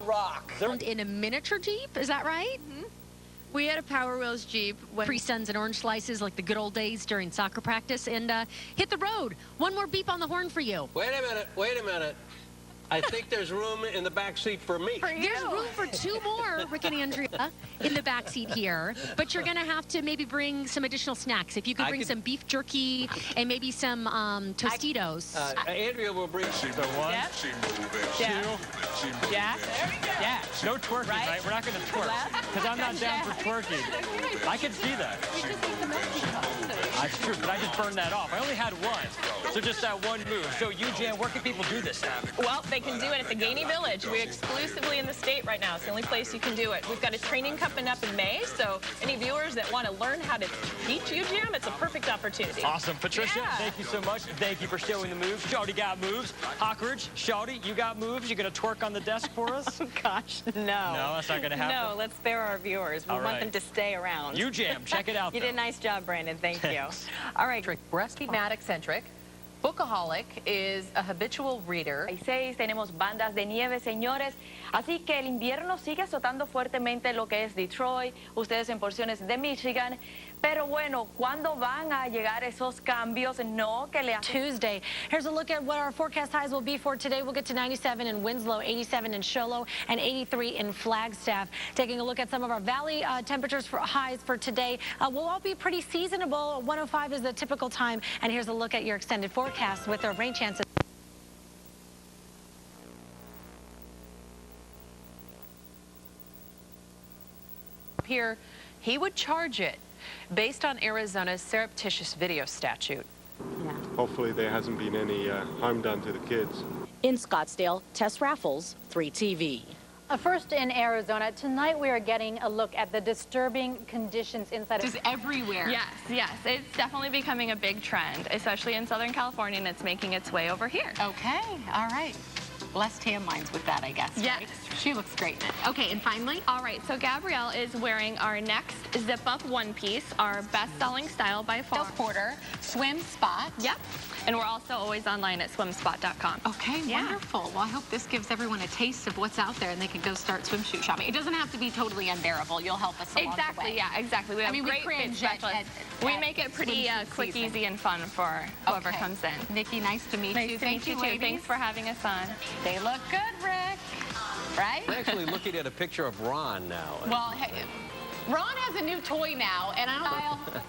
Rock. In a miniature Jeep, is that right? Mm-hmm. We had a Power Wheels Jeep. Pre-suns and orange slices like the good old days during soccer practice, and hit the road. One more beep on the horn for you. Wait a minute. I think there's room in the back seat for me. There's room for two more, Rick and Andrea, in the back seat here. But you're going to have to maybe bring some additional snacks. If you could bring some beef jerky and maybe some Tostitos. Andrea will bring the one, Yep. two, Yeah. yeah. No twerking, right? We're not going to twerk because I'm not down for twerking. I can see that. That's true, but I just burned that off. I only had one, so just that one move. So you, Jan, where can people do this at? Well, they can do it at the Gainey Village. We're exclusively in the state right now. It's the only place you can do it. We've got a training coming up in May, so any viewers that want to learn how to teach you jam, it's a perfect opportunity. Awesome. Patricia, thank you so much. Thank you for showing the moves. Shawty got moves. Hawkridge, Shawty, you got moves. You going to twerk on the desk for us? Oh, gosh, no. No, that's not going to happen? No, let's spare our viewers. We want them to stay around. You jam. Check it out, You did a nice job, Brandon. Thank you. All right, breastfeed-eccentric. Bookaholic is a habitual reader. 6 tenemos bandas de nieve, señores. Así que el invierno sigue azotando fuertemente lo que es Detroit, ustedes en porciones de Michigan. Pero bueno, ¿cuándo van a llegar esos cambios? No, que le Tuesday. Here's a look at what our forecast highs will be for today. We'll get to 97 in Winslow, 87 in Show Low, and 83 in Flagstaff. Taking a look at some of our valley temperatures for highs for today. We'll all be pretty seasonable. 105 is the typical time. And here's a look at your extended forecast with our rain chances. Here, he would charge it based on Arizona's surreptitious video statute. Hopefully there hasn't been any harm done to the kids. In Scottsdale, Tess Raffles, 3TV. First in Arizona, tonight we are getting a look at the disturbing conditions inside. Just everywhere. Yes. It's definitely becoming a big trend, especially in Southern California, and it's making its way over here. Okay, all right. Less tan lines with that, I guess. Yes. Right? She looks great in it. Okay, and finally? All right, so Gabrielle is wearing our next zip-up one-piece, our best-selling style by far. Porter, Swim Spot. Yep. And we're also always online at swimspot.com. Okay, wonderful. Well, I hope this gives everyone a taste of what's out there and they can go start swimsuit shopping. It doesn't have to be totally unbearable. You'll help us along the way. Exactly. We have great fit specialists. We make it pretty quick, easy, and fun for whoever comes in. Nikki, nice to meet you. Thank you, too. Thanks for having us on. They look good, Rick. Right? We're actually looking at a picture of Ron now. Well, hey, Ron has a new toy now, and I don't know.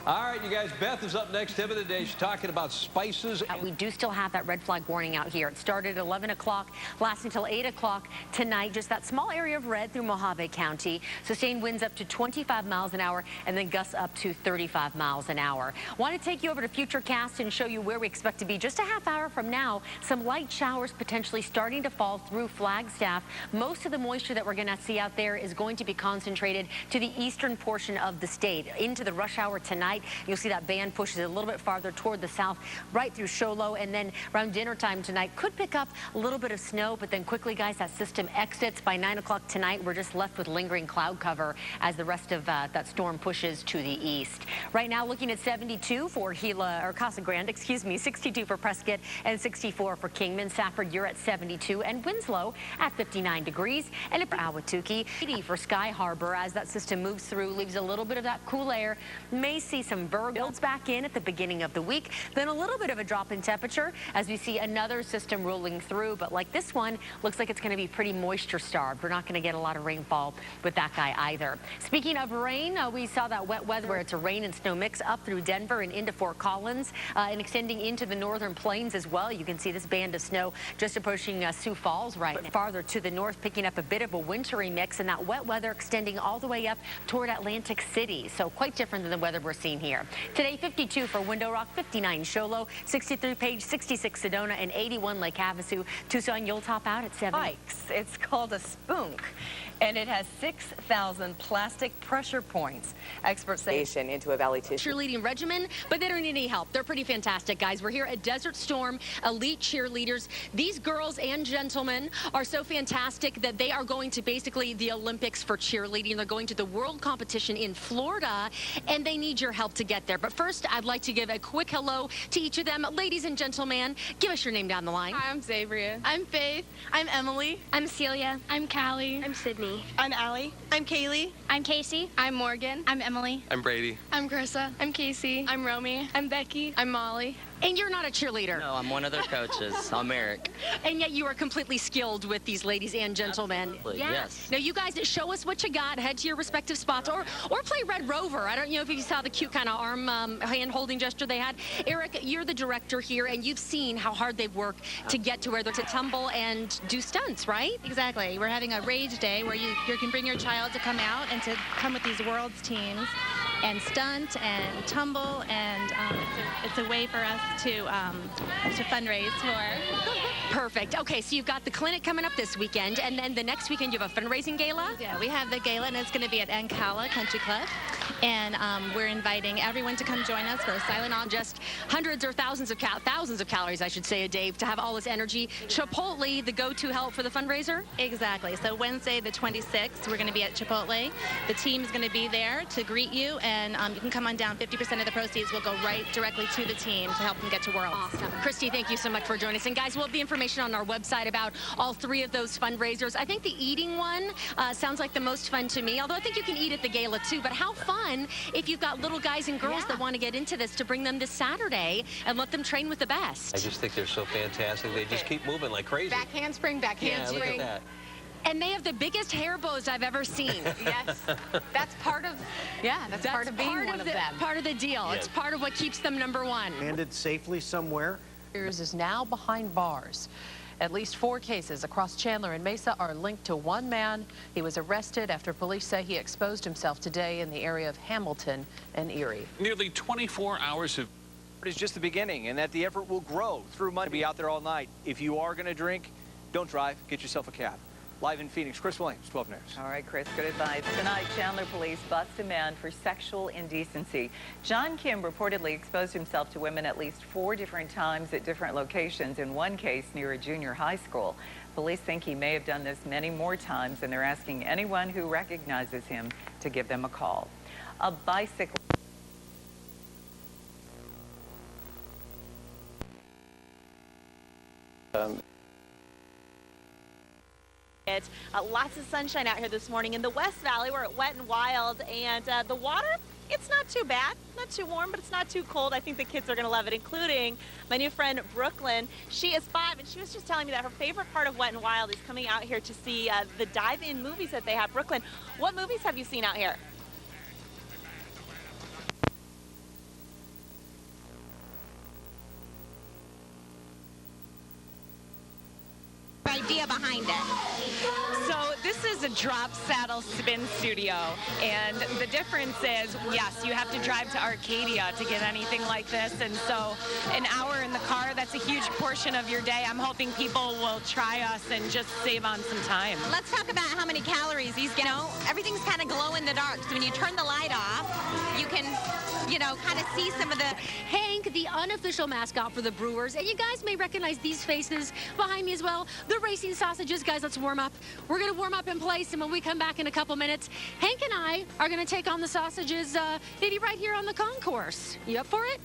All right, you guys, Beth is up next. Tip of the day, she's talking about spices. We do still have that red flag warning out here. It started at 11 o'clock, lasting until 8 o'clock tonight. Just that small area of red through Mojave County. Sustained winds up to 25 miles an hour and then gusts up to 35 miles an hour. Want to take you over to Futurecast and show you where we expect to be just a half hour from now. Some light showers potentially starting to fall through Flagstaff. Most of the moisture that we're going to see out there is going to be concentrated to the eastern portion of the state. Into the rush hour tonight, you'll see that band pushes a little bit farther toward the south, right through Show Low, and then around dinner time tonight could pick up a little bit of snow, but then quickly, guys, that system exits. By 9 o'clock tonight, we're just left with lingering cloud cover as the rest of that storm pushes to the east. Right now, looking at 72 for Gila, or Casa Grande, excuse me, 62 for Prescott, and 64 for Kingman. Safford, you're at 72, and Winslow at 59 degrees, and for Ahwatukee, 80 for Sky Harbor as that system moves through, leaves a little bit of that cool air. May see some builds back in at the beginning of the week, then a little bit of a drop in temperature as we see another system rolling through, but like this one, looks like it's going to be pretty moisture starved. We're not going to get a lot of rainfall with that guy either. Speaking of rain, we saw that wet weather where it's a rain and snow mix up through Denver and into Fort Collins and extending into the northern plains as well. You can see this band of snow just approaching Sioux Falls right now. Farther to the north, picking up a bit of a wintry mix, and that wet weather extending all the way up toward Atlantic City. So quite different than the weather we're seeing here. Today, 52 for Window Rock, 59 Show Low, 63 Page, 66 Sedona, and 81 Lake Havasu. Tucson, you'll top out at 70. Bikes. It's called a spoonk, and it has 6,000 plastic pressure points. Experts say into a valley tissue. Cheerleading regimen, but they don't need any help. They're pretty fantastic, guys. We're here at Desert Storm Elite Cheerleaders. These girls and gentlemen are so fantastic that they are going to basically the Olympics for cheerleading. They're going to to the world competition in Florida, and they need your help to get there. But first, I'd like to give a quick hello to each of them. Ladies and gentlemen, give us your name down the line. Hi, I'm Zabria. I'm Faith. I'm Emily. I'm Celia. I'm Callie. I'm Sydney. I'm Allie. I'm Kaylee. I'm Casey. I'm Morgan. I'm Emily. I'm Brady. I'm Carissa. I'm Casey. I'm Romy. I'm Becky. I'm Molly. And you're not a cheerleader. No, I'm one of their coaches. I'm Eric. And yet you are completely skilled with these ladies and gentlemen. Absolutely, yeah. yes. Now you guys show us what you got. Head to your respective spots, or play Red Rover. I don't know if you saw the cute kind of arm hand-holding gesture they had. Eric, you're the director here, and you've seen how hard they work to get to where they're to tumble and do stunts, right? Exactly. We're having a rage day where you can bring your child to come out and to come with these world's teams and stunt and tumble, and it's a way for us to fundraise for. Perfect. Okay, so you've got the clinic coming up this weekend, and then the next weekend you have a fundraising gala? Yeah, we have the gala, and it's going to be at Ancala Country Club, and we're inviting everyone to come join us for a silent auction. Just hundreds or thousands of calories, I should say, a day to have all this energy. Chipotle, the go-to help for the fundraiser? Exactly. So Wednesday, the 26th, we're going to be at Chipotle. The team is going to be there to greet you, and you can come on down. 50% of the proceeds will go right directly to the team to help them get to Worlds. Awesome. Christy, thank you so much for joining us. And guys, we'll have the information on our website about all three of those fundraisers. I think the eating one sounds like the most fun to me, although I think you can eat at the gala too. But how fun if you've got little guys and girls that want to get into this, to bring them this Saturday and let them train with the best. I just think they're so fantastic. They just keep moving like crazy. Back handspring, back handspring. Yeah, look at that. And they have the biggest hair bows I've ever seen. Yes. That's part of, that's part of being one of them. Part of the deal. Yes. It's part of what keeps them number one. Landed safely somewhere. Is now behind bars. At least 4 cases across Chandler and Mesa are linked to one man. He was arrested after police say he exposed himself today in the area of Hamilton and Erie. Nearly 24 hours of... It's just the beginning, and that the effort will grow through Monday. Be out there all night. If you are going to drink, don't drive. Get yourself a cab. Live in Phoenix, Chris Williams, 12 News. All right, Chris, good advice. Tonight, Chandler police bust a man for sexual indecency. John Kim reportedly exposed himself to women at least 4 different times at different locations, in one case near a junior high school. Police think he may have done this many more times, and they're asking anyone who recognizes him to give them a call. A bicycle... Lots of sunshine out here this morning in the West Valley. We're at Wet and Wild, and the water, it's not too bad, not too warm, but it's not too cold. I think the kids are going to love it, including my new friend Brooklyn. She is 5, and she was just telling me that her favorite part of Wet and Wild is coming out here to see the dive-in movies that they have. Brooklyn, what movies have you seen out here? Idea behind it. So this is a drop saddle spin studio, and the difference is, yes, you have to drive to Arcadia to get anything like this, and so an hour in the car, that's a huge portion of your day. I'm hoping people will try us and just save on some time. Let's talk about how many calories these get. You know, everything's kind of glow in the dark, so when you turn the light off, you can, you know, kind of see some of the... Hank, the unofficial mascot for the Brewers, and you guys may recognize these faces behind me as well. The racing sausages. Guys, let's warm up. We're going to warm up in place, and when we come back in a couple minutes, Hank and I are going to take on the sausages maybe right here on the concourse. You up for it?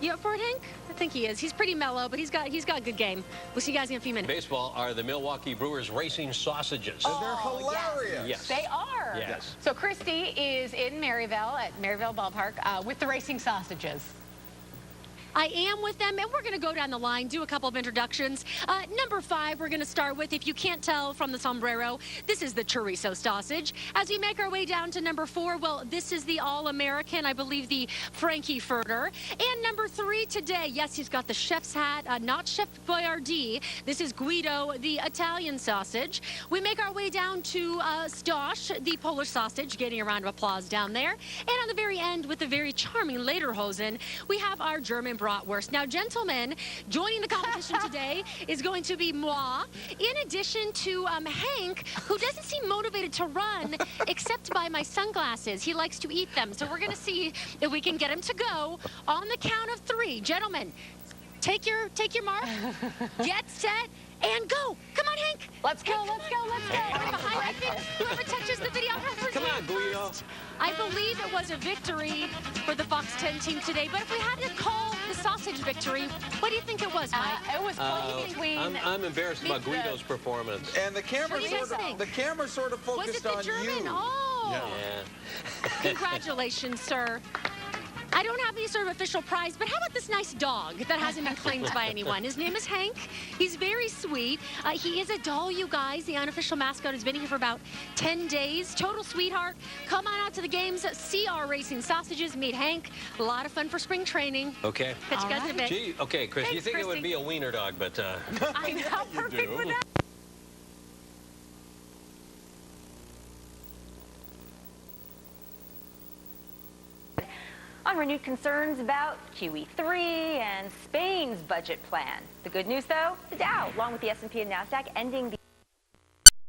You up for it, Hank? I think he is. He's pretty mellow, but he's got a good game. We'll see you guys in a few minutes. Baseball are the Milwaukee Brewers racing sausages. They're hilarious. Yes. They are. Yes. So Christy is in Maryville at Maryville Ballpark with the racing sausages. I am with them, and we're going to go down the line, do a couple of introductions. Number 5, we're going to start with, if you can't tell from the sombrero, this is the chorizo sausage. As we make our way down to number 4, well, this is the All-American, I believe the Frankfurter. And number 3 today, yes, he's got the chef's hat, not Chef Boyardee. This is Guido, the Italian sausage. We make our way down to Stosch, the Polish sausage, getting a round of applause down there. And on the very end, with the very charming Lederhosen, we have our German bratwurst. Now, gentlemen, joining the competition today is going to be moi, in addition to Hank, who doesn't seem motivated to run except by my sunglasses. He likes to eat them. So we're going to see if we can get him to go on the count of 3. Gentlemen, Take your mark. Get set. And go! Come on, Hank! Let's go, let's go, let's go! Right behind, I think whoever touches the video. Come on, Guido. I believe it was a victory for the Fox 10 team today, but if we had to call the sausage victory, what do you think it was, Mike? It was close between... I'm embarrassed about Guido's performance. And the camera sort of focused on you. Oh! Yeah. Congratulations, sir. I don't have any sort of official prize, but how about this nice dog that hasn't been claimed by anyone? His name is Hank. He's very sweet. He is a doll, you guys. The unofficial mascot has been here for about 10 days. Total sweetheart. Come on out to the games. See our racing sausages. Meet Hank. A lot of fun for spring training. Okay. Catch you guys in a bit. Gee, okay, Chris, Thanks, you think Christy. it would be a wiener dog, but... I know, perfect for that. On renewed concerns about QE3 and Spain's budget plan. The good news, though, the Dow, along with the S&P and NASDAQ, ending the